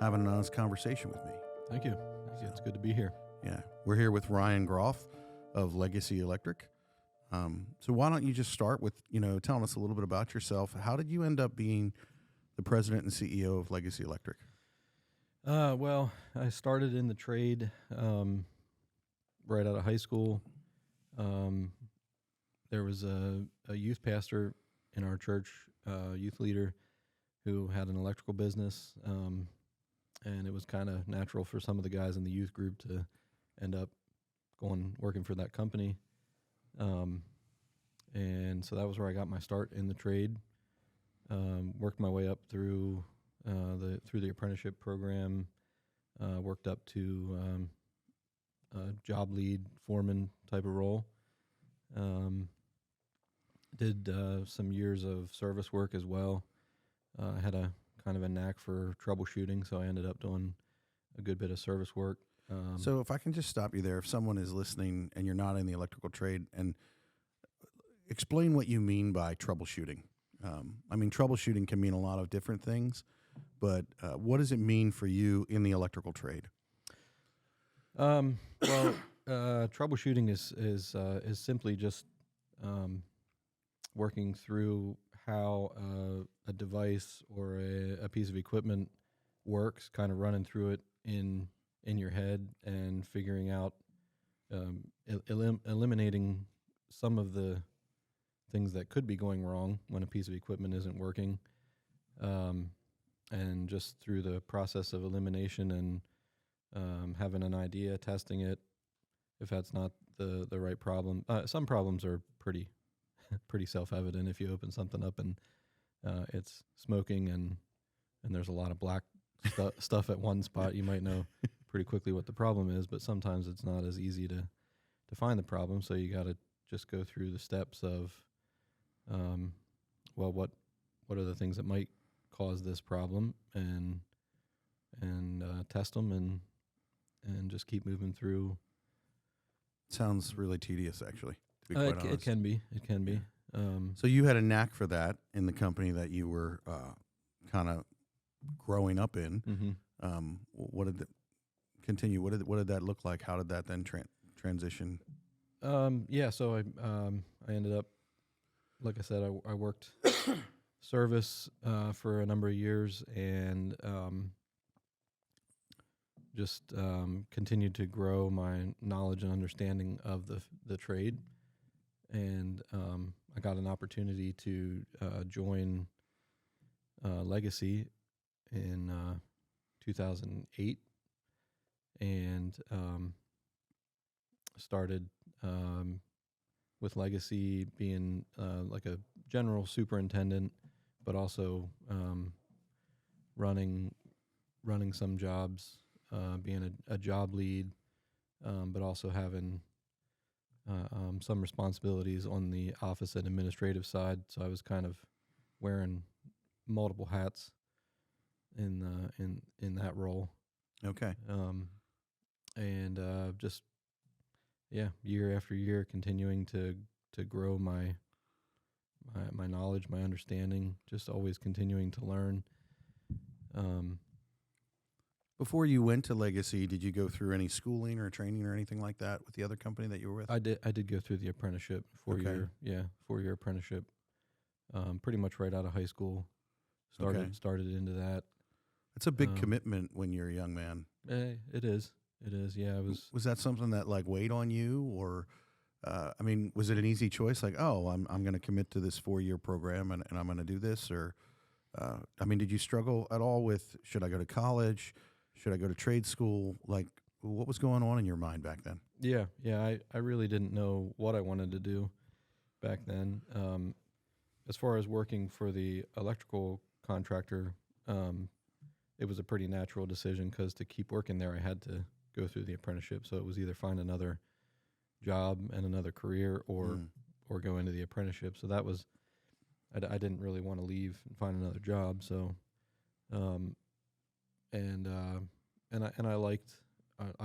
having an honest conversation with me. Thank you. It's good to be here. Yeah, we're here with Ryan Groff of Legacy Electric. So why don't you just start with, telling us a little bit about yourself. How did you end up being the president and CEO of Legacy Electric? Well, I started in the trade right out of high school. There was a youth pastor in our church, youth leader, who had an electrical business, and it was kind of natural for some of the guys in the youth group to end up working for that company. And so that was where I got my start in the trade. Worked my way up through the apprenticeship program. Worked up to a job lead, foreman type of role. Did some years of service work as well. I had a kind of a knack for troubleshooting, so I ended up doing a good bit of service work. So if I can just stop you there, if someone is listening and you're not in the electrical trade, and explain what you mean by troubleshooting. Troubleshooting can mean a lot of different things, but what does it mean for you in the electrical trade? Troubleshooting is simply just working through how a device or a piece of equipment works, kind of running through it in your head and figuring out, eliminating some of the things that could be going wrong when a piece of equipment isn't working, and just through the process of elimination and having an idea, testing it, if that's not the right problem. Some problems are pretty self-evident. If you open something up and it's smoking and there's a lot of black stuff at one spot, you might know pretty quickly what the problem is, but sometimes it's not as easy to find the problem, so you got to just go through the steps of what are the things that might cause this problem, and test them and just keep moving through. Sounds really tedious, actually, to be quite honest. It can be. So you had a knack for that in the company that you were kind of growing up in. Mm-hmm. What did What did that look like? How did that then transition? So I ended up, like I said, I worked service for a number of years, and just continued to grow my knowledge and understanding of the trade. And I got an opportunity to join Legacy in 2008, and started with Legacy being like a general superintendent, but also running some jobs, being a job lead, but also having some responsibilities on the office and administrative side. So I was kind of wearing multiple hats in that role. Okay. Just year after year, continuing to grow my knowledge, my understanding, just always continuing to learn. Before you went to Legacy, did you go through any schooling or training or anything like that with the other company that you were with? I did go through the apprenticeship, 4-year apprenticeship. Pretty much right out of high school, started into that. It's a big commitment when you're a young man. It is. Yeah, it was. Was that something that weighed on you, or was it an easy choice? Like, oh, I'm going to commit to this 4-year program and I'm going to do this, or did you struggle at all with, should I go to college? Should I go to trade school? Like, what was going on in your mind back then? Yeah. I really didn't know what I wanted to do back then. As far as working for the electrical contractor, it was a pretty natural decision, because to keep working there, I had to go through the apprenticeship. So it was either find another job and another career, or go into the apprenticeship. So that was, I didn't really want to leave and find another job. So, I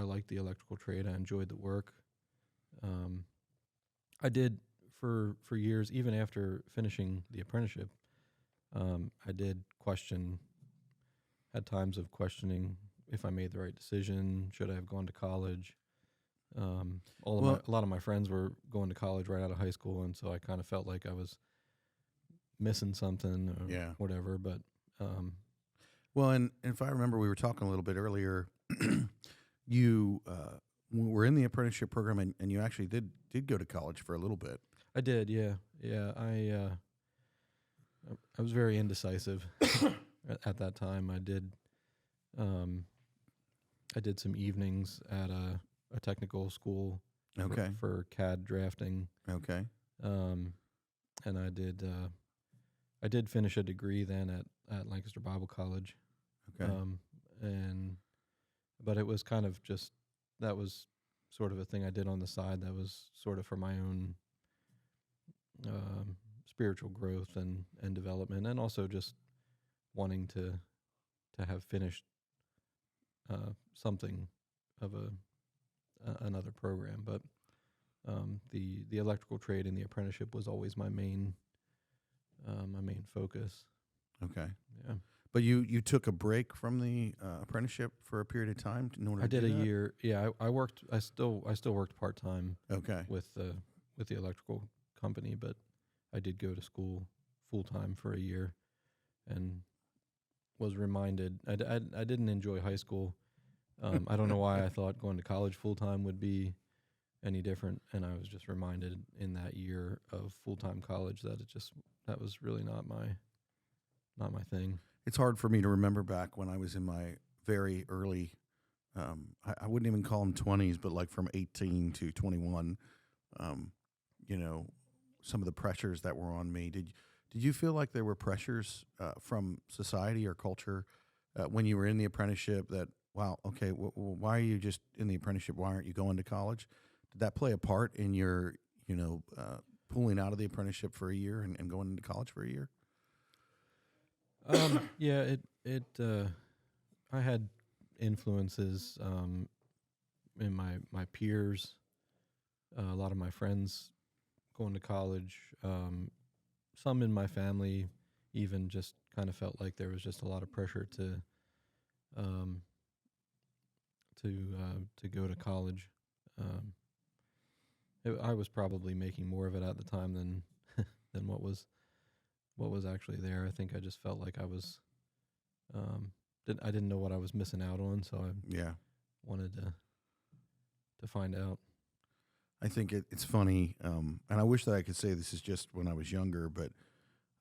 liked the electrical trade. I enjoyed the work. I did for years, even after finishing the apprenticeship. I did question had times of questioning if I made the right decision. Should I have gone to college? Well, A lot of my friends were going to college right out of high school, and so I kind of felt like I was missing something or yeah. whatever. But Well, and if I remember, we were talking a little bit earlier. You were in the apprenticeship program, and you actually did go to college for a little bit. I did, yeah, yeah. I was very indecisive at that time. Um, I did some evenings at a technical school Okay. for CAD drafting, Okay. and I did finish a degree then at Lancaster Bible College. Okay. But it was kind of just, that was sort of a thing I did on the side that was sort of for my own spiritual growth and development, and also just wanting to have finished something of another program. But the electrical trade and the apprenticeship was always my main focus. Okay. Yeah. But you took a break from the apprenticeship for a period of time in order I to did a do that? year. Yeah, I worked. I still worked part time Okay. with the electrical company, but I did go to school full time for a year, and was reminded I didn't enjoy high school. I don't know why I thought going to college full time would be any different, and I was just reminded in that year of full time college that that was really not my thing. It's hard for me to remember back when I was in my very early, I wouldn't even call them 20s, but like from 18 to 21, you know, some of the pressures that were on me. Did you feel like there were pressures from society or culture when you were in the apprenticeship that, wow, okay, why are you just in the apprenticeship? Why aren't you going to college? Did that play a part in your, pulling out of the apprenticeship for a year and going into college for a year? Yeah, I had influences in my peers, a lot of my friends going to college, some in my family even just kind of felt like there was just a lot of pressure to go to college. I was probably making more of it at the time than than what was actually there. I think I just felt like I was I didn't know what I was missing out on, so I wanted to find out. I think it's funny, and I wish that I could say this is just when I was younger, but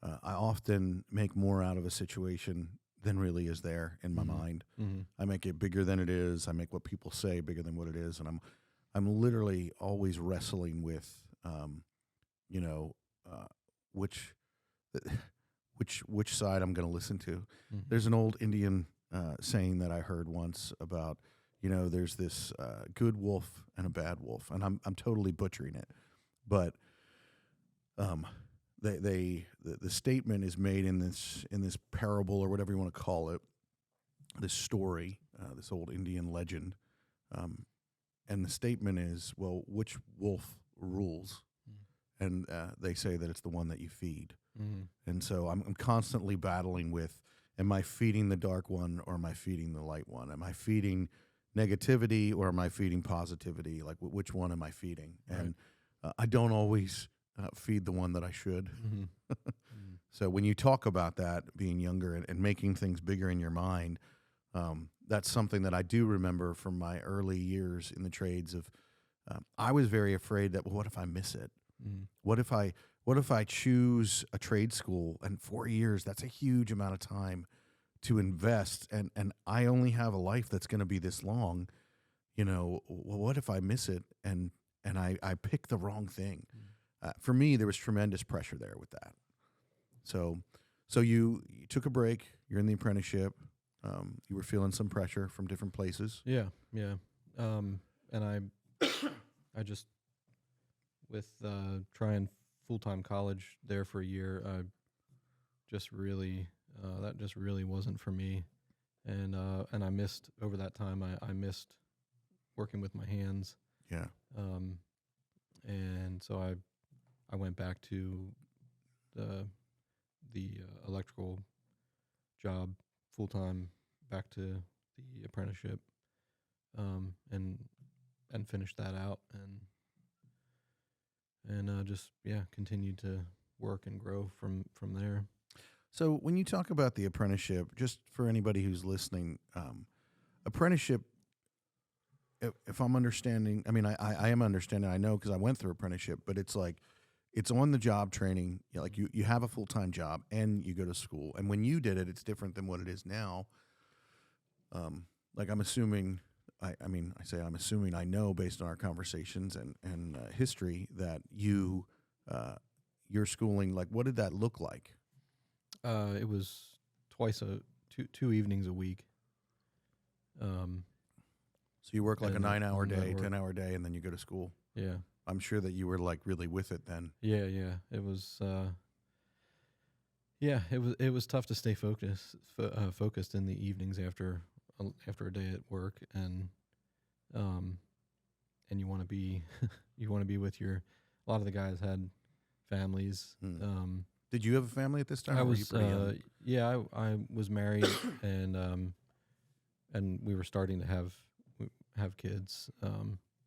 I often make more out of a situation than really is there in my mind. Mm-hmm. I make it bigger than it is. I make what people say bigger than what it is, and I'm literally always wrestling with, which which side I'm going to listen to. Mm-hmm. There's an old Indian saying that I heard once about, there's this good wolf and a bad wolf, and I'm totally butchering it, but the statement is made in this parable or whatever you want to call it, this story, this old Indian legend, and the statement is, well, which wolf rules? And they say that it's the one that you feed. Mm-hmm. And so I'm constantly battling with, am I feeding the dark one or am I feeding the light one? Am I feeding negativity or am I feeding positivity? Like, which one am I feeding? Right. And I don't always feed the one that I should. Mm-hmm. Mm-hmm. So when you talk about that, being younger and making things bigger in your mind, that's something that I do remember from my early years in the trades of, I was very afraid that, well, what if I miss it? Mm-hmm. What if I choose a trade school and 4 years, that's a huge amount of time to invest, and I only have a life that's going to be this long, well, what if I miss it and I pick the wrong thing? For me, there was tremendous pressure there with that. So you took a break, you're in the apprenticeship, you were feeling some pressure from different places. Yeah. And I just, with trying full-time college there for a year, I just really that just really wasn't for me, and I missed over that time. I missed working with my hands. Yeah. And so I went back to the electrical job full-time back to the apprenticeship, and finish that out, and just continue to work and grow from there. So when you talk about the apprenticeship, just for anybody who's listening, apprenticeship, if I'm understanding, I mean, I am understanding, I know because I went through apprenticeship, but it's like, it's on the job training. Like you have a full-time job and you go to school. And when you did it, it's different than what it is now. Like I'm assuming, I'm assuming I know based on our conversations and history that your schooling, like what did that look like? It was two evenings a week. So you work like a 9-hour day, work. 10-hour day, and then you go to school. Yeah. I'm sure that you were like really with it then. Yeah. It was. It was tough to stay focused in the evenings after a day at work, and you want to be with a lot of the guys had families. Did you have a family at this time? I or were was you pretty young? I was married and we were starting to have kids.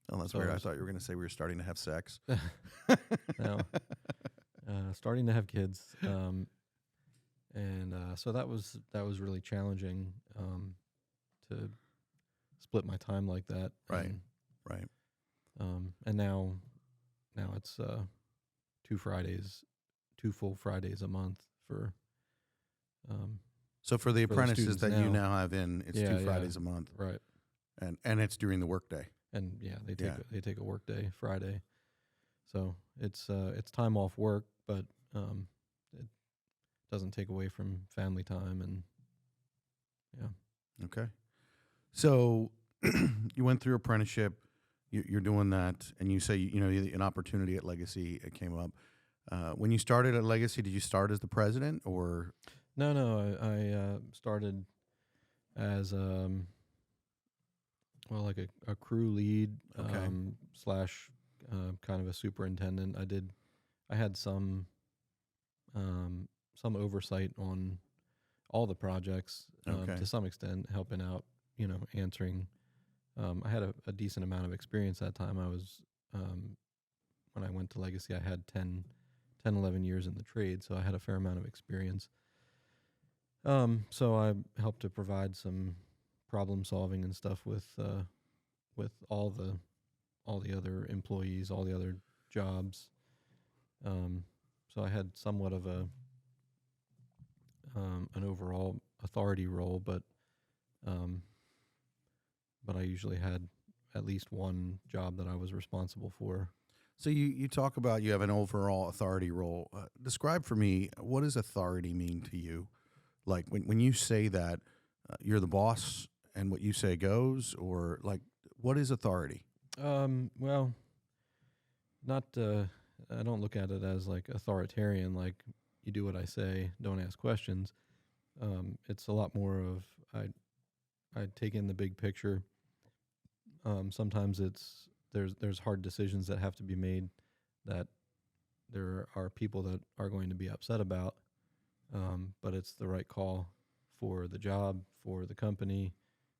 Oh, that's so weird. I thought you were going to say we were starting to have sex. No, starting to have kids, so that was really challenging to split my time like that. Right. Right. And now it's 2 full Fridays a month for. So for the apprentices that you now now have in, it's 2 Fridays a month, right? And it's during the workday. And they take a work day Friday, so it's time off work, but it doesn't take away from family time, and Okay. So you went through apprenticeship, you're doing that, and you say an opportunity at Legacy came up. When you started at Legacy, did you start as the president or? No, I started as like a crew lead, Okay. slash kind of a superintendent. I had some oversight on all the projects, Okay. to some extent, helping out, answering. I had a decent amount of experience that time. I was, when I went to Legacy, I had 11 years in the trade, so I had a fair amount of experience. So I helped to provide some problem solving and stuff with all the other employees, all the other jobs. So I had somewhat of an overall authority role, but I usually had at least one job that I was responsible for. So you talk about you have an overall authority role. Describe for me, what does authority mean to you? Like when you say that you're the boss and what you say goes, or like what is authority? Well, not. I don't look at it as like authoritarian, like you do what I say, don't ask questions. It's a lot more of I take in the big picture. Sometimes there's hard decisions that have to be made that there are people that are going to be upset about, but it's the right call for the job, for the company,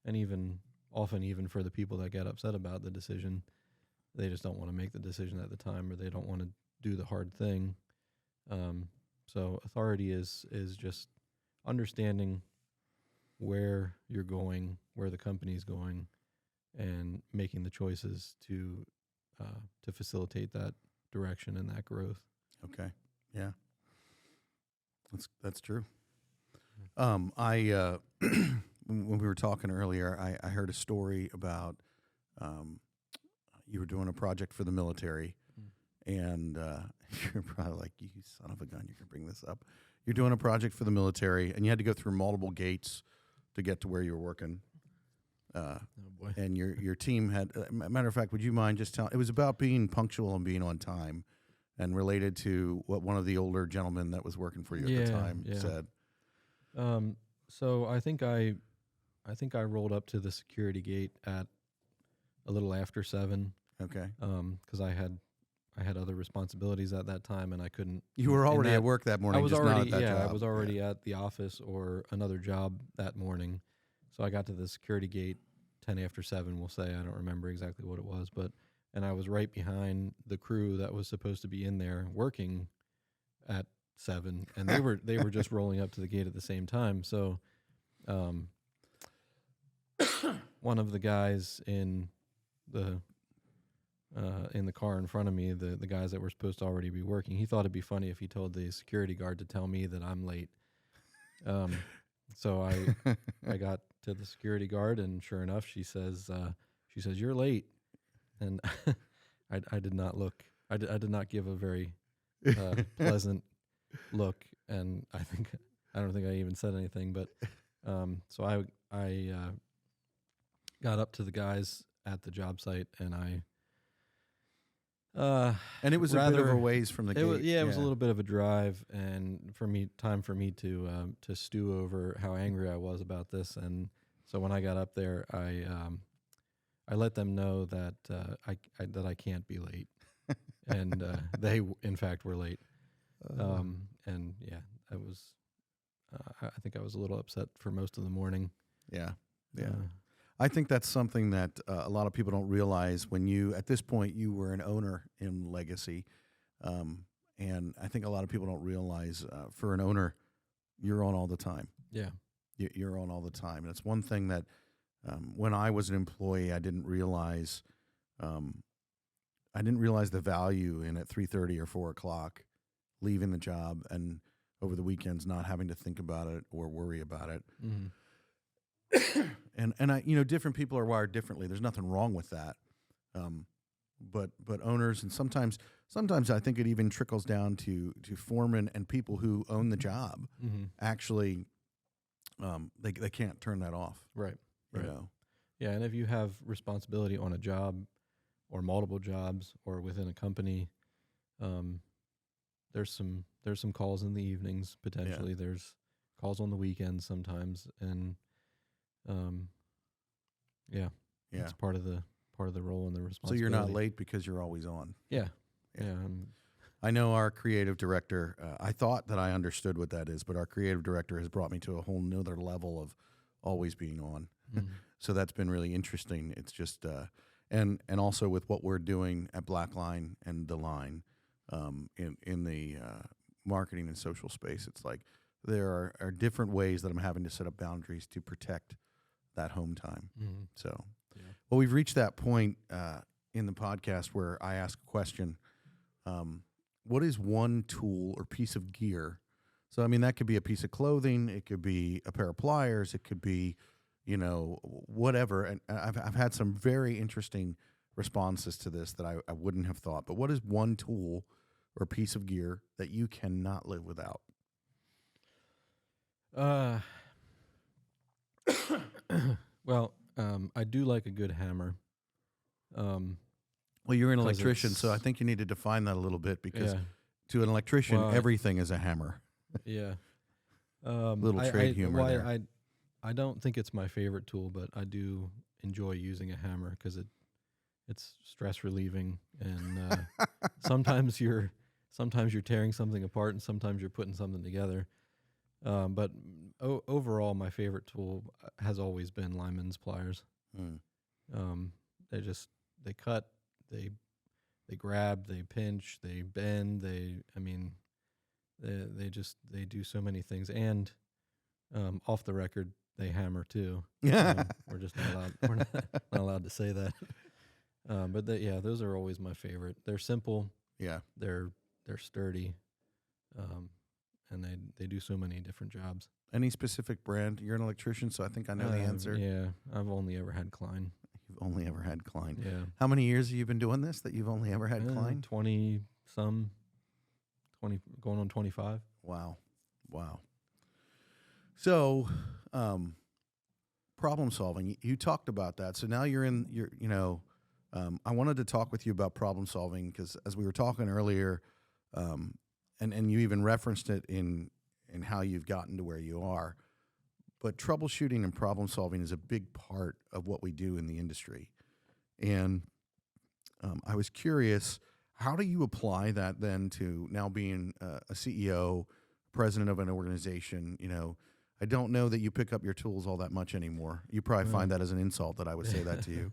and often even for the people that get upset about the decision. They just don't want to make the decision at the time, or they don't want to do the hard thing. So authority is just understanding where you're going, where the company's going, and making the choices to facilitate that direction and that growth. Okay. Yeah. That's true. I when we were talking earlier, I heard a story about you were doing a project for the military, and you're probably like, you son of a gun, you're gonna bring this up. You're doing a project for the military, and you had to go through multiple gates to get to where you were working. Oh boy! And your team had. Matter of fact, would you mind just telling? It was about being punctual and being on time, and related to what one of the older gentlemen that was working for you at the time said. So I think I rolled up to the security gate at a little after 7. Okay. Because I had other responsibilities at that time, and I couldn't. You were already at work that morning. I was just already not at that job. I was already at the office or another job that morning, So I got to the security gate 10 after 7, we'll say. I don't remember exactly what it was, and I was right behind the crew that was supposed to be in there working at 7, and they were just rolling up to the gate at the same time. So one of the guys in the car in front of me, the guys that were supposed to already be working, he thought it'd be funny if he told the security guard to tell me that I'm late. So I got to the security guard, and sure enough, she says you're late, and I did not look. I did not give a very pleasant look, and I don't think I even said anything. But so I got up to the guys at the job site, and and it was a bit of a ways from the gate. It was a little bit of a drive, and time for me to stew over how angry I was about this. And so when I got up there, I let them know that I can't be late, and they in fact were late. And yeah, I think I was a little upset for most of the morning. Yeah. I think that's something that a lot of people don't realize when at this point, you were an owner in Legacy. And I think a lot of people don't realize for an owner, you're on all the time. Yeah. You're on all the time. And it's one thing that when I was an employee, I didn't realize the value in at 3:30 or 4 o'clock leaving the job and over the weekends not having to think about it or worry about it. Mm-hmm. And I, different people are wired differently. There's nothing wrong with that. But owners, and sometimes I think it even trickles down to foremen and people who own the job. Mm-hmm. Actually, they can't turn that off. Right. You Right. know? Yeah, and if you have responsibility on a job or multiple jobs or within a company, there's some calls in the evenings potentially. Yeah. There's calls on the weekends sometimes, and it's part of the role and the responsibility. So you're not late because you're always on. Yeah. I know our creative director, I thought that I understood what that is, but our creative director has brought me to a whole nother level of always being on. Mm-hmm. So that's been really interesting. It's just, and also with what we're doing at Blackline and The Line in the marketing and social space, it's like there are different ways that I'm having to set up boundaries to protect that home time. Mm-hmm. So, well, we've reached that point in the podcast where I ask a question. What is one tool or piece of gear? So, I mean, that could be a piece of clothing. It could be a pair of pliers. It could be, whatever. And I've had some very interesting responses to this that I wouldn't have thought. But what is one tool or piece of gear that you cannot live without? Well, I do like a good hammer. Well, you're an electrician, so I think you need to define that a little bit because to an electrician, everything is a hammer. Yeah. Little trade humor there. I don't think it's my favorite tool, but I do enjoy using a hammer because it's stress relieving, and sometimes you're tearing something apart, and sometimes you're putting something together. But overall, my favorite tool has always been lineman's pliers. They cut, they grab, they pinch, they bend, they do so many things. And off the record, they hammer too. We're just not allowed. We're not allowed to say that. But those are always my favorite. They're simple. Yeah. They're sturdy. And they do so many different jobs. Any specific brand? You're an electrician, so I think I know the answer. Yeah, I've only ever had Klein. You've only ever had Klein. Yeah. How many years have you been doing this that you've only ever had Klein? 20 going on 25. Wow. So, problem solving. You talked about that. So now I wanted to talk with you about problem solving because as we were talking earlier, and you even referenced it in how you've gotten to where you are. But troubleshooting and problem solving is a big part of what we do in the industry. And I was curious, how do you apply that then to now being a CEO, president of an organization? I don't know that you pick up your tools all that much anymore. You probably find that as an insult that I would say that to you.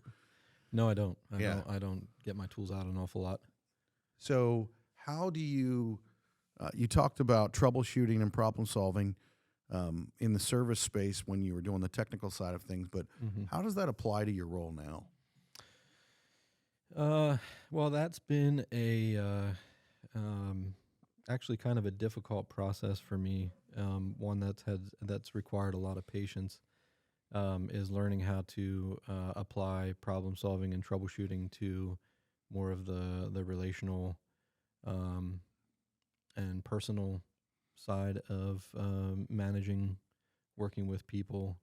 No, I don't. Yeah. I don't get my tools out an awful lot. So how do you, you talked about troubleshooting and problem solving in the service space when you were doing the technical side of things, but how does that apply to your role now? Well, that's been actually kind of a difficult process for me. One that's required a lot of patience. Is learning how to apply problem solving and troubleshooting to more of the relational and personal side of managing, working with people,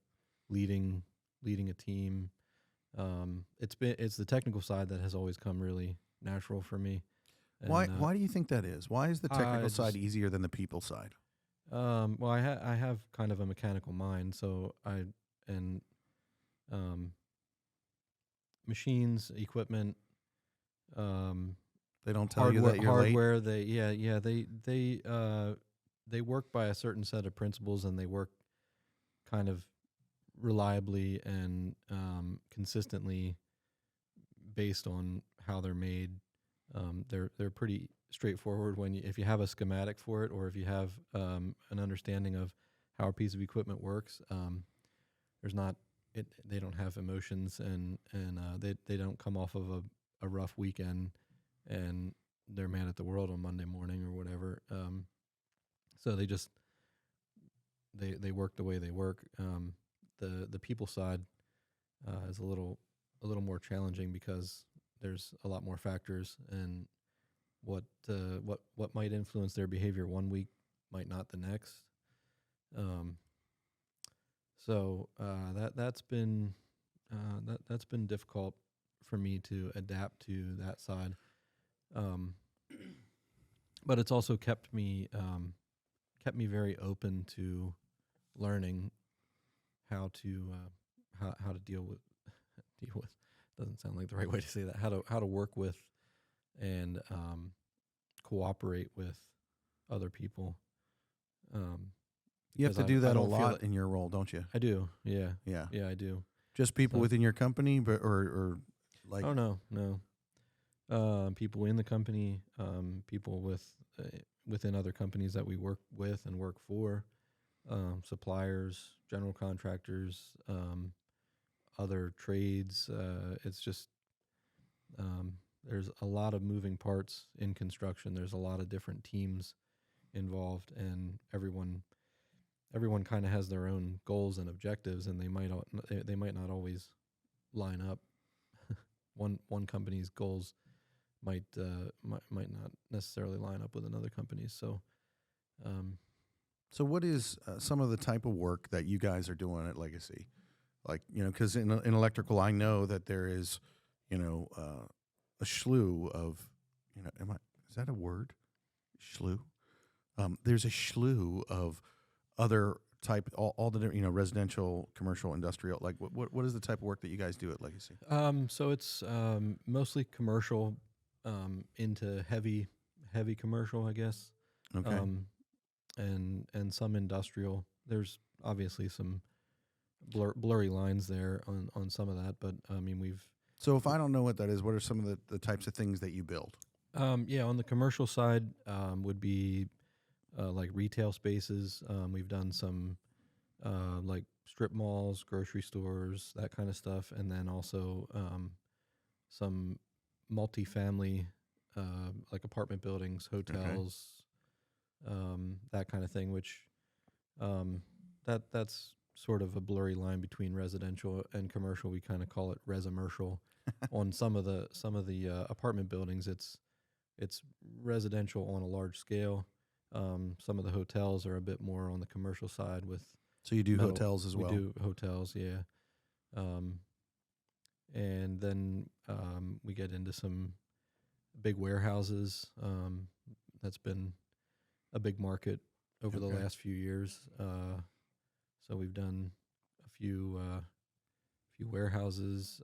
leading a team. It's the technical side that has always come really natural for me. And, Why do you think that is? Why is the technical side just- easier than the people side? Well, I have kind of a mechanical mind, so machines, equipment, They don't tell you that you're late? hardware. They work by a certain set of principles, and they work kind of reliably and consistently based on how they're made. They're pretty straightforward if you have a schematic for it, or if you have an understanding of how a piece of equipment works. There's not they don't have emotions, and they don't come off of a rough weekend and they're mad at the world on Monday morning or whatever. So they work the way they work. The people side is a little more challenging because there's a lot more factors, and what might influence their behavior one week might not the next. So that's been difficult for me to adapt to that side. But it's also kept me very open to learning how to deal with doesn't sound like the right way to say that, how to work with and cooperate with other people. You have to I do that a don't feel lot it- in your role, don't you? I do, yeah, Yeah. I do. Just people So- within your company, but or like Oh no. People in the company, people within other companies that we work with and work for, suppliers, general contractors, other trades. It's just there's a lot of moving parts in construction. There's a lot of different teams involved, and everyone kind of has their own goals and objectives, and they might not always line up. One company's goals might not necessarily line up with another company's. So, So what is some of the type of work that you guys are doing at Legacy? Like, because in electrical, I know that there is, a slew of, is that a word? Slew? There's a slew of other type, all the, residential, commercial, industrial. Like, what is the type of work that you guys do at Legacy? So it's mostly commercial, into heavy commercial, I guess. Okay. And some industrial. There's obviously some blurry lines there on some of that, but I mean So if I don't know what that is, what are some of the types of things that you build? on the commercial side would be like retail spaces. We've done some like strip malls, grocery stores, that kind of stuff, and then also some multifamily like apartment buildings, hotels, that kind of thing, which that's sort of a blurry line between residential and commercial. We kind of call it resimercial. On some of the apartment buildings, it's residential on a large scale. Some of the hotels are a bit more on the commercial side with. So you do metal. hotels as well? We do hotels, yeah. And then we get into some big warehouses. That's been a big market over the last few years. So we've done a few warehouses,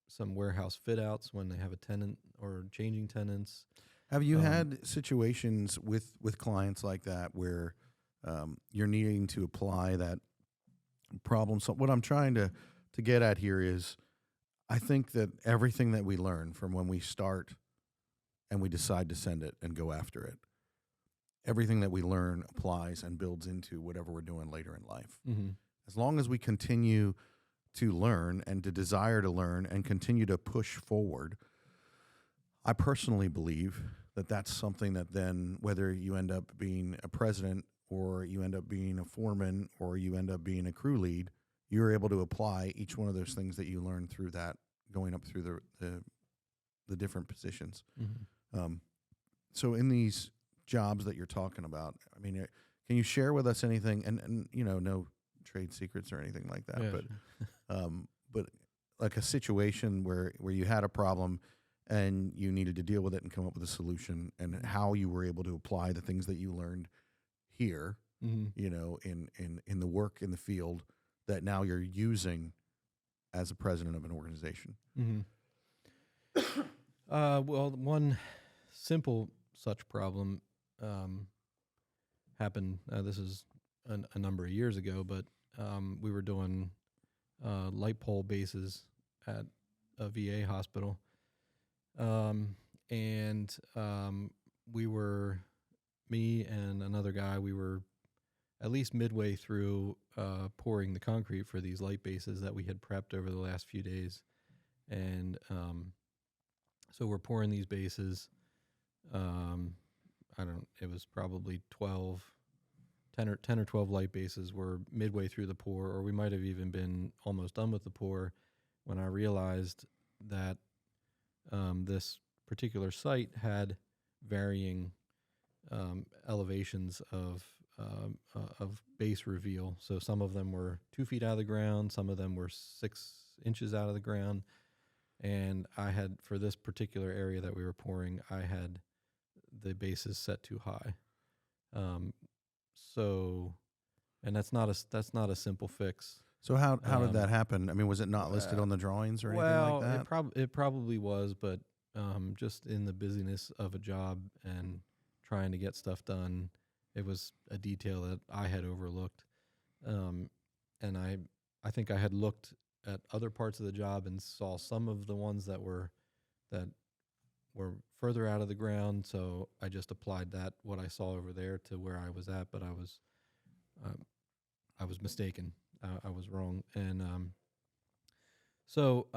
some warehouse fit outs when they have a tenant or changing tenants. Have you had situations with clients like that where you're needing to apply that problem. So what I'm trying to get at here is, I think that everything that we learn from when we start and we decide to send it and go after it, everything that we learn applies and builds into whatever we're doing later in life. Mm-hmm. As long as we continue to learn and to desire to learn and continue to push forward, I personally believe that that's something that then, whether you end up being a president or you end up being a foreman or you end up being a crew lead, you're able to apply each one of those things that you learn through that, going up through the different positions. Mm-hmm. So in these jobs that you're talking about, I mean, can you share with us anything, and no trade secrets or anything like that, Yeah, but sure. but like a situation where you had a problem and you needed to deal with it and come up with a solution, and how you were able to apply the things that you learned here, Mm-hmm. in the work in the field that now you're using as a president of an organization. Mm-hmm. Well, one simple such problem happened. This is a number of years ago, but we were doing light pole bases at a VA hospital, and me and another guy, we were at least midway through pouring the concrete for these light bases that we had prepped over the last few days, and so we're pouring these bases. It was probably 10 or 12 light bases. We're midway through the pour, or we might have even been almost done with the pour, when I realized that this particular site had varying elevations of base reveal. So some of them were 2 feet out of the ground, some of them were 6 inches out of the ground. And I had, for this particular area that we were pouring, I had the bases set too high. And that's not a simple fix. So how did that happen? I mean, was it not listed on the drawings or anything like that? Well, it probably was, but just in the busyness of a job and trying to get stuff done, it was a detail that I had overlooked. And I think I had looked at other parts of the job and saw some of the ones that were further out of the ground. So I just applied what I saw over there to where I was at, but I was mistaken. I was wrong. And so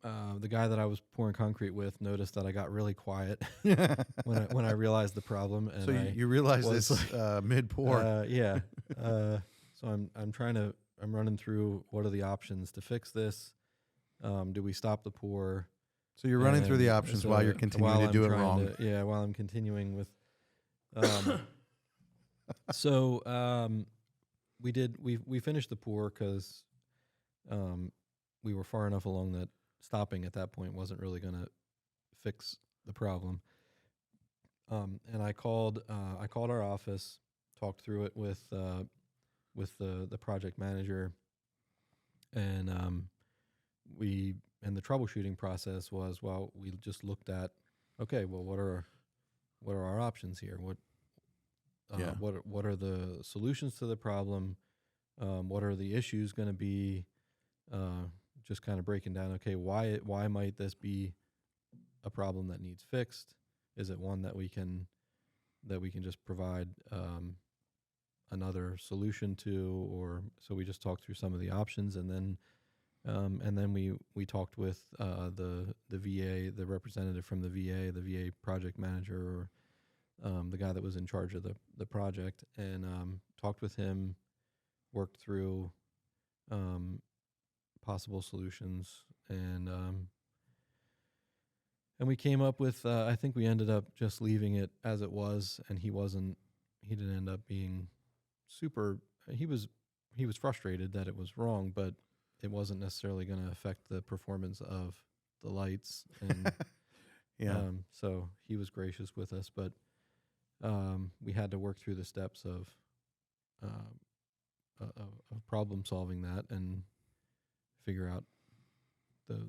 the guy that I was pouring concrete with noticed that I got really quiet when I realized the problem. And so you realized this mid pour. Yeah. So I'm running through what are the options to fix this. Do we stop the pour? So you're running through the options while you're continuing to do it wrong. While I'm continuing with. So we finished the pour because we were far enough along that stopping at that point wasn't really going to fix the problem. And I called our office, talked through it with the project manager, and the troubleshooting process was, well, we just looked at, okay, well, what are our options here? What are the solutions to the problem? What are the issues going to be? Just kind of breaking down, okay, why might this be a problem that needs fixed? Is it one that we can just provide another solution to, or so we just talked through some of the options, and then we talked with the VA, the representative from the VA project manager, or the guy that was in charge of the project, and talked with him, worked through possible solutions, and we came up with, I think we ended up just leaving it as it was, and he didn't end up being super, he was frustrated that it was wrong, but it wasn't necessarily going to affect the performance of the lights, and so he was gracious with us, but we had to work through the steps of problem solving that and figure out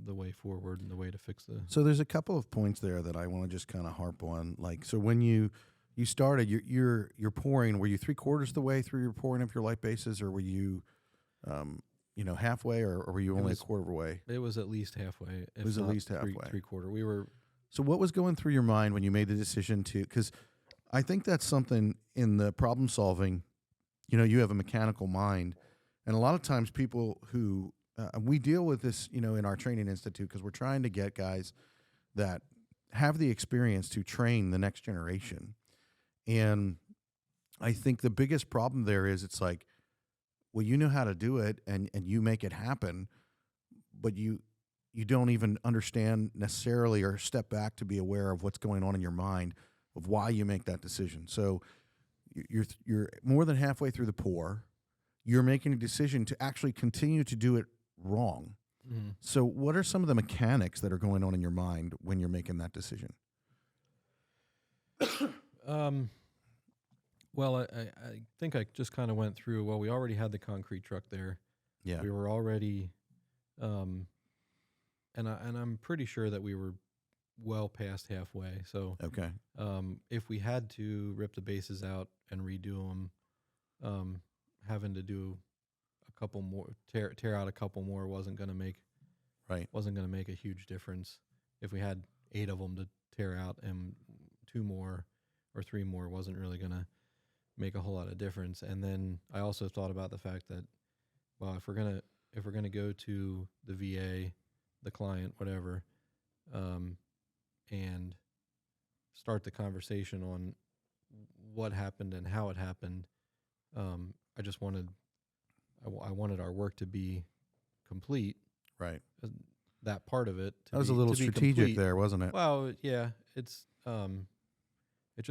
the way forward and the way to fix the. So there's a couple of points there that I want to just kind of harp on. Like, so when you you started, you're pouring. Were you 3/4 the way through your pouring of your light bases, or were you, halfway, or were you It only a was quarter of the way? it was at least halfway, It if was at not least halfway. three quarter. We were So what was going through your mind when you made the decision to? Because I think that's something in the problem solving. You have a mechanical mind, and a lot of times people who we deal with this, in our training institute because we're trying to get guys that have the experience to train the next generation. And I think the biggest problem there is it's like, well, you know how to do it and you make it happen, but you don't even understand necessarily or step back to be aware of what's going on in your mind of why you make that decision. So you're more than halfway through the pour. You're making a decision to actually continue to do it wrong. mhm. So what are some of the mechanics that are going on in your mind when you're making that decision? Um, well, I think I just kind of went through. Well, we already had the concrete truck there. Yeah. We were already, um, and I'm pretty sure that we were well past halfway. So, Okay. if we had to rip the bases out and redo them, having to do a couple more, tear out a couple more Right. wasn't going to make a huge difference. If we had 8 of them to tear out and 2 more or 3 more wasn't really going to make a whole lot of difference. And then I also thought about the fact that, well, if we're gonna go to the VA, the client, whatever, and start the conversation on what happened and how it happened, I just wanted I wanted our work to be complete. Right. That part of it That was a little to be strategic complete. there, wasn't it? Well, yeah, it's it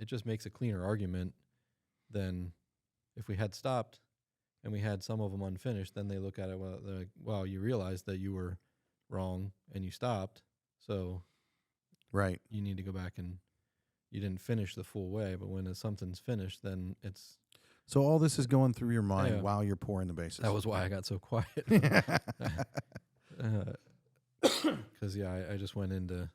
just makes a cleaner argument than if we had stopped and we had some of them unfinished. Then they look at it, well, they're like, well, you realized that you were wrong and you stopped, so Right. you need to go back and you didn't finish the full way. But when something's finished, then it's So all this is going through your mind Yeah. while you're pouring the bases. that was why I got so quiet. Because I just went into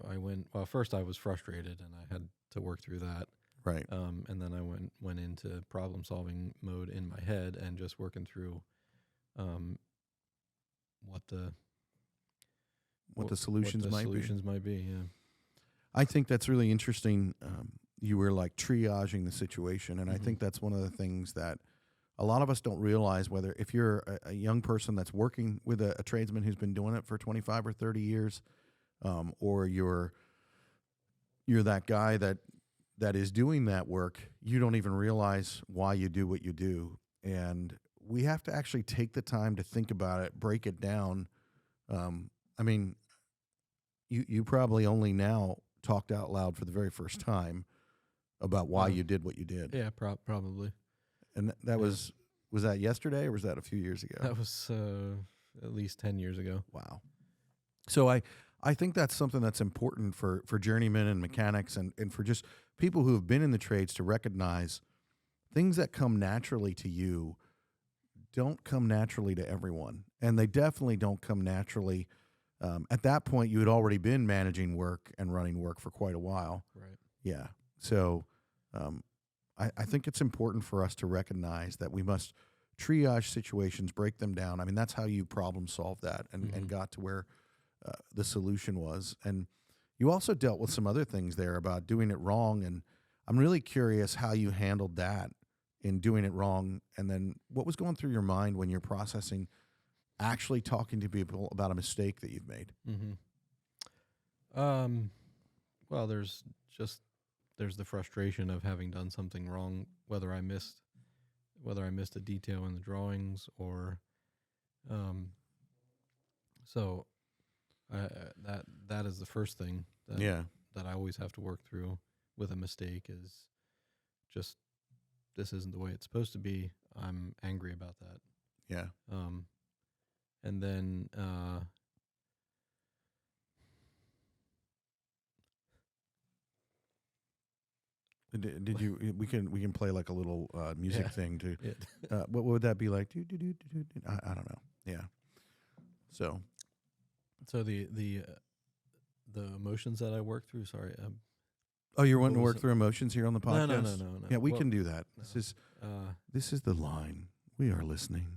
I went well. First, I was frustrated and I had to work through that. Right. And then I went into problem solving mode in my head and just working through what the solutions might be. solutions might be. Yeah. I think that's really interesting. You were like triaging the situation, and I Mhm. think that's one of the things that a lot of us don't realize. Whether if you're a young person that's working with a tradesman who's been doing it for 25 or 30 years, or you're that guy that is doing that work, you don't even realize why you do what you do. And we have to actually take the time to think about it, break it down. I mean, you probably only now talked out loud for the very first time about why Yeah. you did what you did. Yeah, probably. And that Yeah. was that yesterday or was that a few years ago? That was at least 10 years ago. Wow. So I think that's something that's important for journeymen and mechanics and for just people who have been in the trades to recognize things that come naturally to you don't come naturally to everyone. And they definitely don't come naturally. At that point, you had already been managing work and running work for quite a while. Right. Yeah. So I think it's important for us to recognize that we must triage situations, break them down. I mean, that's how you problem solve that and Mhm. got to where the solution was. And you also dealt with some other things there about doing it wrong. And I'm really curious how you handled that in doing it wrong. And then what was going through your mind when you're processing actually talking to people about a mistake that you've made? Mm-hmm. Well, there's the frustration of having done something wrong, whether I missed a detail in the drawings or, so that is the first thing Yeah. that I always have to work through with a mistake is just this isn't the way it's supposed to be. I'm angry about that. Yeah. And then Did you? We can play like a little music Yeah. thing to. it, What would that be like? I don't know. Yeah. So so the emotions that I work through. Sorry, Oh, you're wanting to What was work it? through emotions here on the podcast? No. Yeah, we Well, can do that. no. Uh, This is the line. We are listening.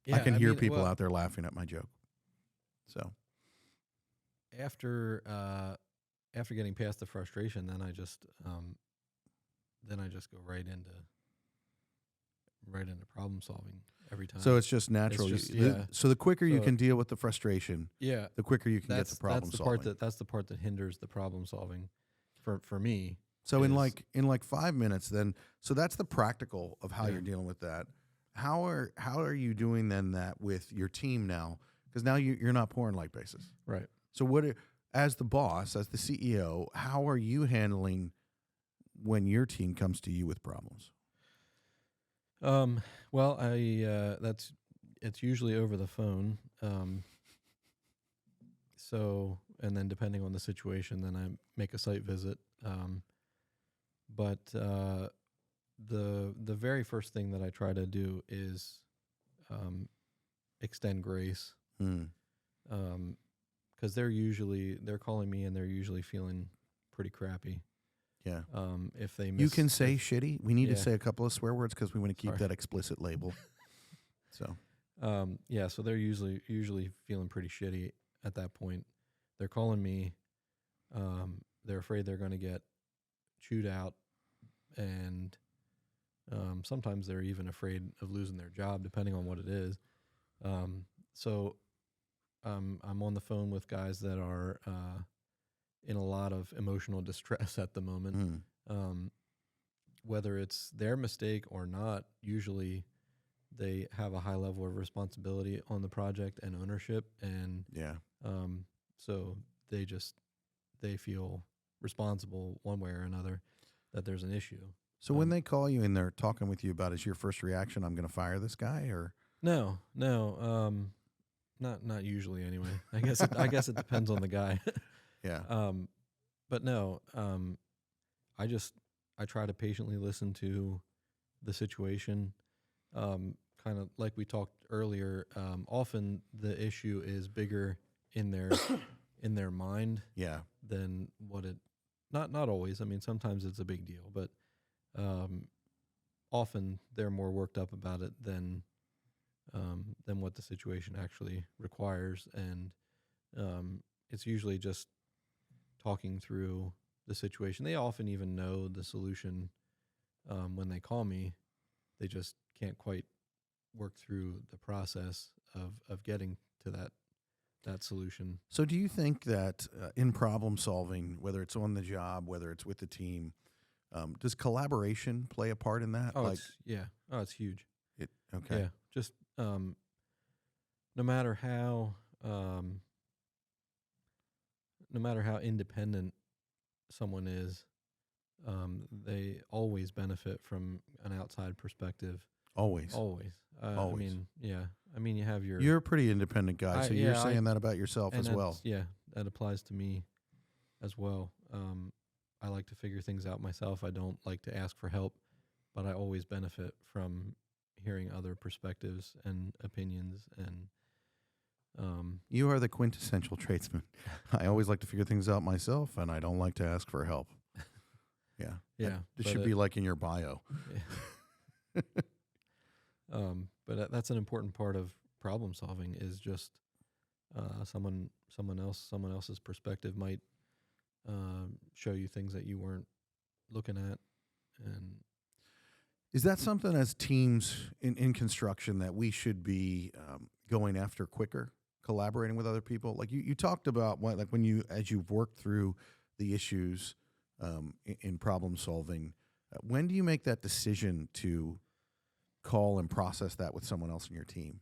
Yeah, I can hear mean, people well, out there laughing at my joke. So, after after getting past the frustration, then I just go right into problem solving every time. so it's just natural. just- You- yeah. so the quicker you So- can deal with the frustration, Yeah, the quicker you can get to problem that's the solving. part that's the part that hinders the problem solving for me. So in is- like 5 minutes, then so that's the practical of how Yeah. you're dealing with that. How are you doing then that with your team now? Because now you're not pouring light bases. Right. So as the boss, as the CEO, how are you handling when your team comes to you with problems? Well, it's usually over the phone. So, and then depending on the situation, then I make a site visit. But the very first thing that I try to do is extend grace. Hmm. Because they're calling me and they're usually feeling pretty crappy. Yeah. If they miss, You can say shitty. We need to Yeah. say a couple of swear words because we want to keep Sorry. that explicit label. So yeah, so they're usually feeling pretty shitty at that point. They're calling me. They're afraid they're going to get chewed out, and sometimes they're even afraid of losing their job, depending on what it is. So I'm on the phone with guys that are in a lot of emotional distress at the moment. Whether it's their mistake or not, usually they have a high level of responsibility on the project and ownership, and yeah. so they feel responsible one way or another that there's an issue. So when they call you and they're talking with you about, is your first reaction, I'm going to fire this guy, or No, not usually anyway. I guess it depends on the guy. yeah. But no, I try to patiently listen to the situation. Kind of like we talked earlier. Often the issue is bigger in their mind Yeah. than what it. Not always. I mean, sometimes it's a big deal, but often they're more worked up about it than what the situation actually requires, and it's usually just talking through the situation. They often even know the solution when they call me. They just can't quite work through the process of getting to that solution. So do you think that in problem solving, whether it's on the job, whether it's with the team, does collaboration play a part in that? It's huge. Okay. Yeah, just no matter how independent someone is, they always benefit from an outside perspective. Always. Always. Always. I mean, you have your. You're a pretty independent guy, so you're saying that about yourself and as well. Yeah, that applies to me as well. I like to figure things out myself. I don't like to ask for help, but I always benefit from hearing other perspectives and opinions. And You are the quintessential tradesman. I always like to figure things out myself, and I don't like to ask for help. Yeah. yeah, This should be like in your bio. Yeah. But that's an important part of problem solving, is just someone else's perspective might show you things that you weren't looking at. And Is that something as teams in construction that we should be going after quicker, collaborating with other people? Like you talked about as you've worked through the issues in problem solving, when do you make that decision to call and process that with someone else in your team?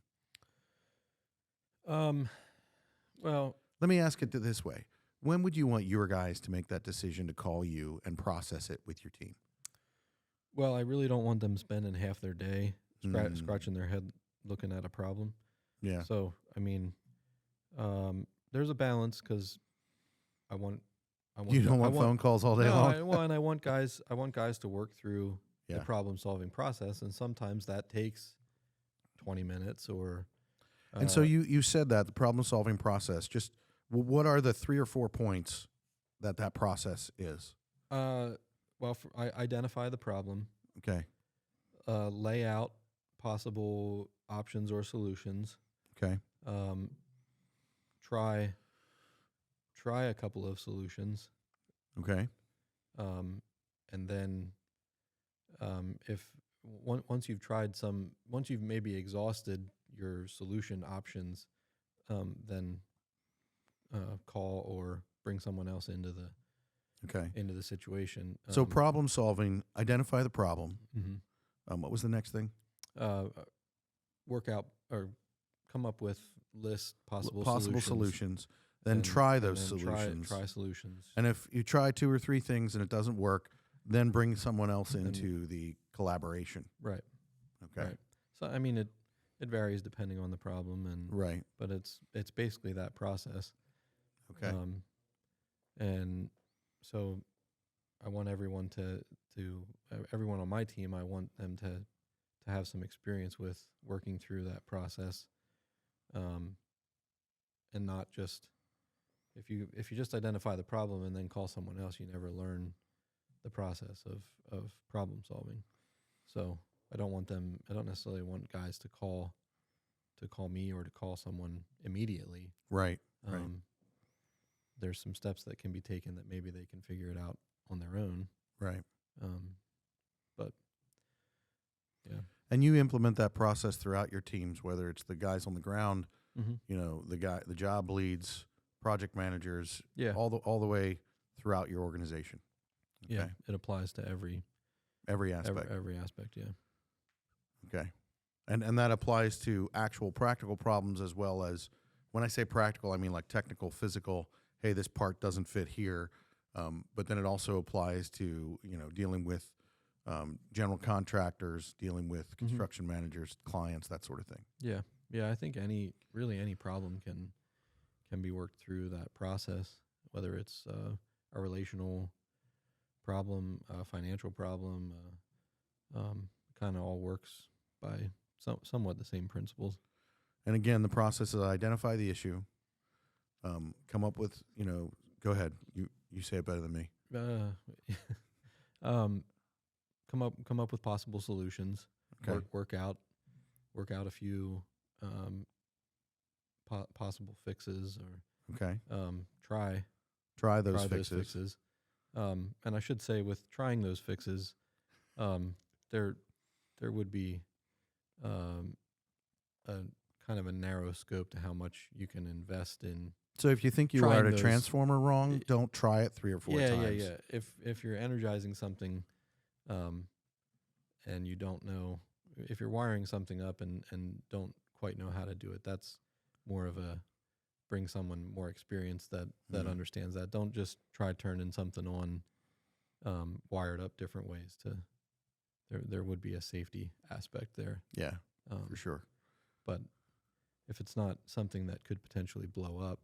Well, let me ask it this way. When would you want your guys to make that decision to call you and process it with your team? well, I really don't want them spending half their day scratching their head looking at a problem. Yeah. So, I mean, there's a balance, because You don't want phone calls all day long? I want guys to work through the problem solving process, and sometimes that takes 20 minutes or. And so you said that the problem solving process. Just what are the 3 or 4 points that process is? I identify the problem, Okay. lay out possible options or solutions, Okay. um, try a couple of solutions, Okay. and then if once you've once you've maybe exhausted your solution options, then call or bring someone else into Okay. the situation. So problem solving, identify the problem. Mhm. What was the next thing? Work out or come up with possible solutions. Then and- try and those then solutions. Try solutions. And if you try 2 or 3 things and it doesn't work, then bring someone else Then- into the collaboration. Right. Okay. Right. So I mean, it varies depending on the problem, Right. but it's basically that process. Okay. And so I want everyone everyone on my team, I want them to have some experience with working through that process, and not just if you just identify the problem and then call someone else, you never learn the process of problem solving. So I don't necessarily want guys to call me or to call someone immediately. Right. Right. There's some steps that can be taken that maybe they can figure it out on their own. Right. But yeah. And you implement that process throughout your teams, whether it's the guys on the ground, Mm-hmm. the job leads, project managers, Yeah. all the way throughout your organization. Okay. Yeah. It applies to every Aspect. every aspect. Yeah. Okay. And that applies to actual practical problems as well as, when I say practical, I mean like technical, physical. Hey, this part doesn't fit here. But then it also applies to, dealing with general contractors, dealing with construction managers, clients, that sort of thing. Yeah. Yeah. I think any problem can be worked through that process, whether it's a relational problem, a financial problem, kind of all works by somewhat the same principles. And again, the process is identify the issue, come up with, go ahead. You say it better than me. Come up with possible solutions. Okay. Work out a few possible fixes, or Okay. try those those fixes. fixes. And I should say, with trying those fixes, there would be a kind of a narrow scope to how much you can invest in. So if you think you Trying wired a those- transformer wrong, don't try it 3 or 4 times. Yeah. If you're energizing something, and you don't know, if you're wiring something up and don't quite know how to do it, that's more of a bring someone more experienced that Mhm. understands that. Don't just try turning something on, wired up different ways. There would be a safety aspect there. Yeah, for sure. But if it's not something that could potentially blow up,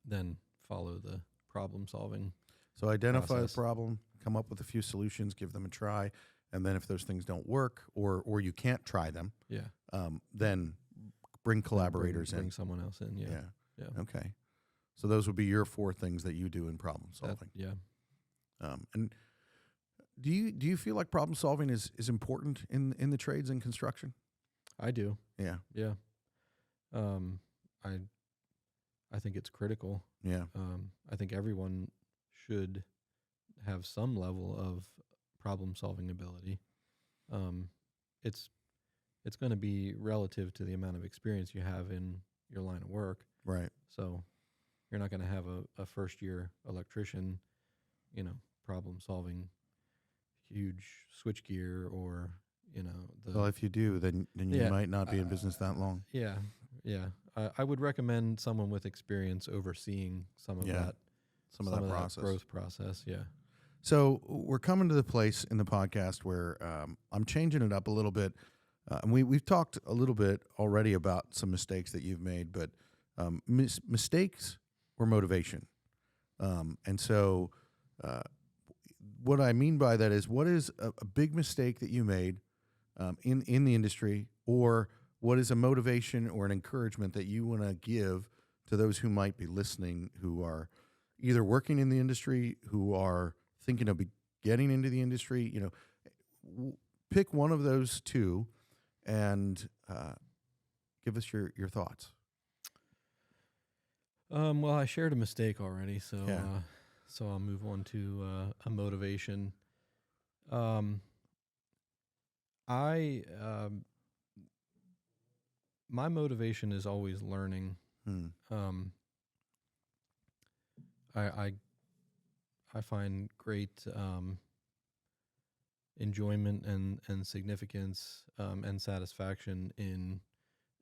then follow the problem solving. So identify process. the problem, come up with a few solutions, give them a try, and then if those things don't work or you can't try them, Yeah. then bring collaborators bring in. someone else in. Yeah. Yeah. Okay. So those would be your 4 things that you do in problem solving. Yeah. And do you feel like problem solving is important in the trades and construction? I do. Yeah. Yeah. I think it's critical. Yeah. I think everyone should have some level of problem solving ability. It's going to be relative to the amount of experience you have in your line of work. Right. So you're not going to have a first year electrician, problem solving huge switchgear or, Well, if you do, then you Yeah. might not be in business that long. Yeah. I would recommend someone with experience overseeing some of Yeah. that, Some of that process. growth process. Yeah. So we're coming to the place in the podcast where I'm changing it up a little bit. And we've talked a little bit already about some mistakes that you've made, but mistakes or motivation. And so what I mean by that is, what is a big mistake that you made in the industry, or what is a motivation or an encouragement that you want to give to those who might be listening, who are, either working in the industry, who are thinking of getting into the industry, pick one of those two and give us your thoughts. Well, I shared a mistake already, so Yeah. so I'll move on to a motivation. Um, I My motivation is always learning. Hmm. Um, I find great enjoyment and significance and satisfaction in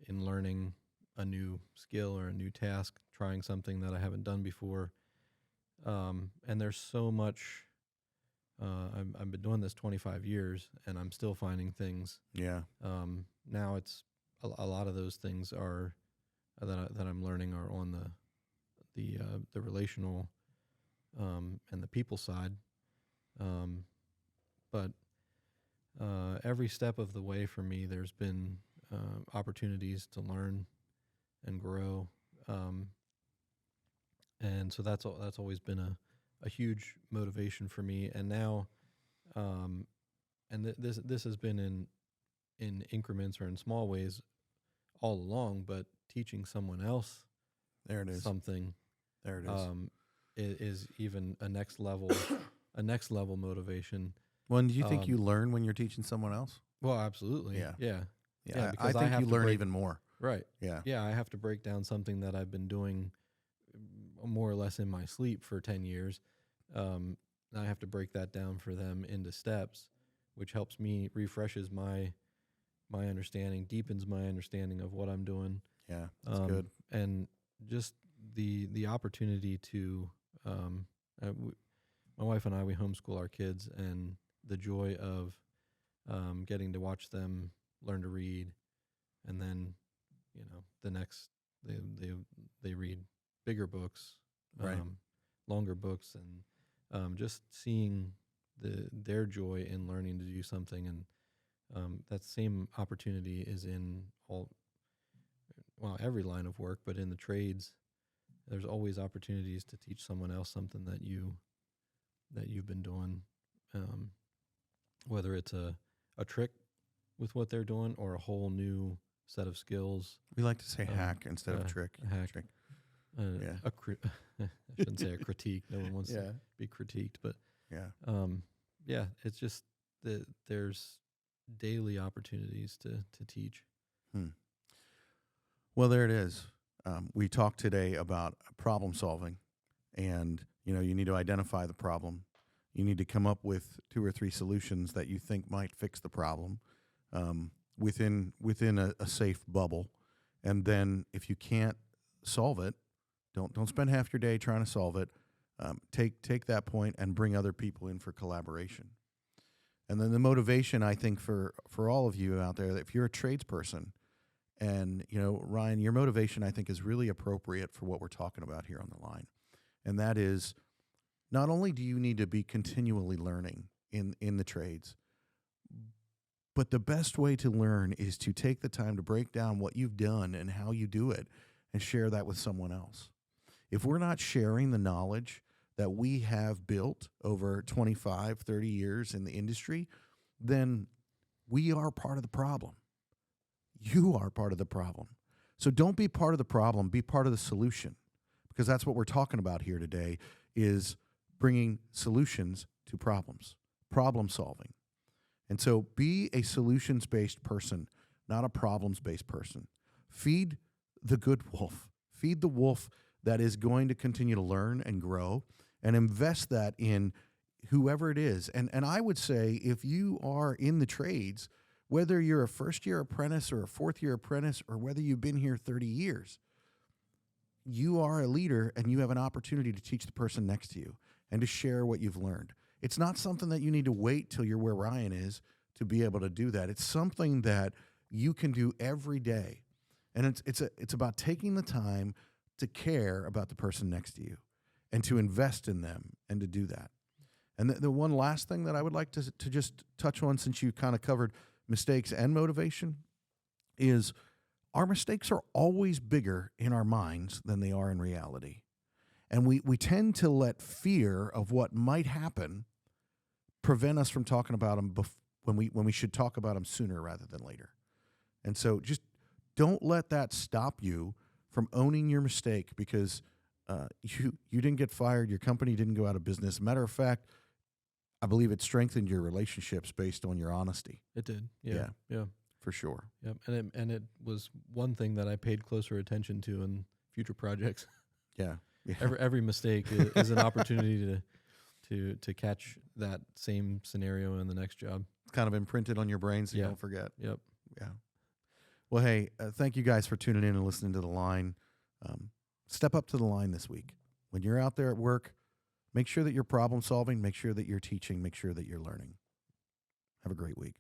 learning a new skill or a new task, trying something that I haven't done before. And there's so much. I've been doing this 25 years, and I'm still finding things. Yeah. Now it's a lot of those things are that I'm learning are on the relational and the people side. But every step of the way for me, there's been opportunities to learn and grow, and so that's always been a huge motivation for me. And now, this has been in increments or in small ways all along, but teaching someone else There it is. something There it is. is even a next level motivation. Well, and do you think you learn when you're teaching someone else? Well, absolutely. Yeah. Yeah. Yeah, I because I think have you to learn break- even more. Right. Yeah. Yeah, I have to break down something that I've been doing more or less in my sleep for 10 years. I have to break that down for them into steps, which helps me, refreshes my understanding, deepens my understanding of what I'm doing. Yeah, that's good. And just the opportunity to, my wife and I, we homeschool our kids, and the joy of getting to watch them learn to read, and then, the next they read bigger books, Right. longer books, and just seeing their joy in learning to do something. And that same opportunity is in every line of work, but in the trades, there's always opportunities to teach someone else something that you've been doing, whether it's a trick with what they're doing or a whole new set of skills. We like to say hack instead of trick. A hack. Trick. Yeah. I shouldn't say a critique. No one wants to be critiqued, but Yeah. it's just that there's daily opportunities to teach. Well, there it is. We talked today about problem solving, and you need to identify the problem. You need to come up with 2 or 3 solutions that you think might fix the problem within a safe bubble. And then, if you can't solve it, don't spend half your day trying to solve it. Take that point and bring other people in for collaboration. And then the motivation, I think, for all of you out there, that if you're a tradesperson, and Ryan, your motivation, I think, is really appropriate for what we're talking about here on the line. And that is, not only do you need to be continually learning in the trades, but the best way to learn is to take the time to break down what you've done and how you do it and share that with someone else. If we're not sharing the knowledge that we have built over 25, 30 years in the industry, then we are part of the problem. You are part of the problem. So don't be part of the problem, be part of the solution, because that's what we're talking about here today, is bringing solutions to problems, problem solving. And so be a solutions-based person, not a problems-based person. Feed the good wolf. Feed the wolf that is going to continue to learn and grow, and invest that in whoever it is. And I would say, if you are in the trades, whether you're a first-year apprentice or a fourth-year apprentice, or whether you've been here 30 years, you are a leader, and you have an opportunity to teach the person next to you and to share what you've learned. It's not something that you need to wait till you're where Ryan is to be able to do that. It's something that you can do every day. And it's about taking the time to care about the person next to you and to invest in them and to do that. And the one last thing that I would like to just touch on, since you kind of covered mistakes and motivation, is our mistakes are always bigger in our minds than they are in reality. And we tend to let fear of what might happen prevent us from talking about them when we should talk about them sooner rather than later. And so just don't let that stop you from owning your mistake, because you didn't get fired. Your company didn't go out of business. Matter of fact, I believe it strengthened your relationships based on your honesty. It did. Yeah. For sure. Yep. And it was one thing that I paid closer attention to in future projects. Yeah. Every mistake is an opportunity to catch that same scenario in the next job. It's kind of imprinted on your brain so you don't forget. Yep. Yeah. Well, hey, thank you guys for tuning in and listening to The Line. Step up to the line this week. When you're out there at work, make sure that you're problem solving, make sure that you're teaching, make sure that you're learning. Have a great week.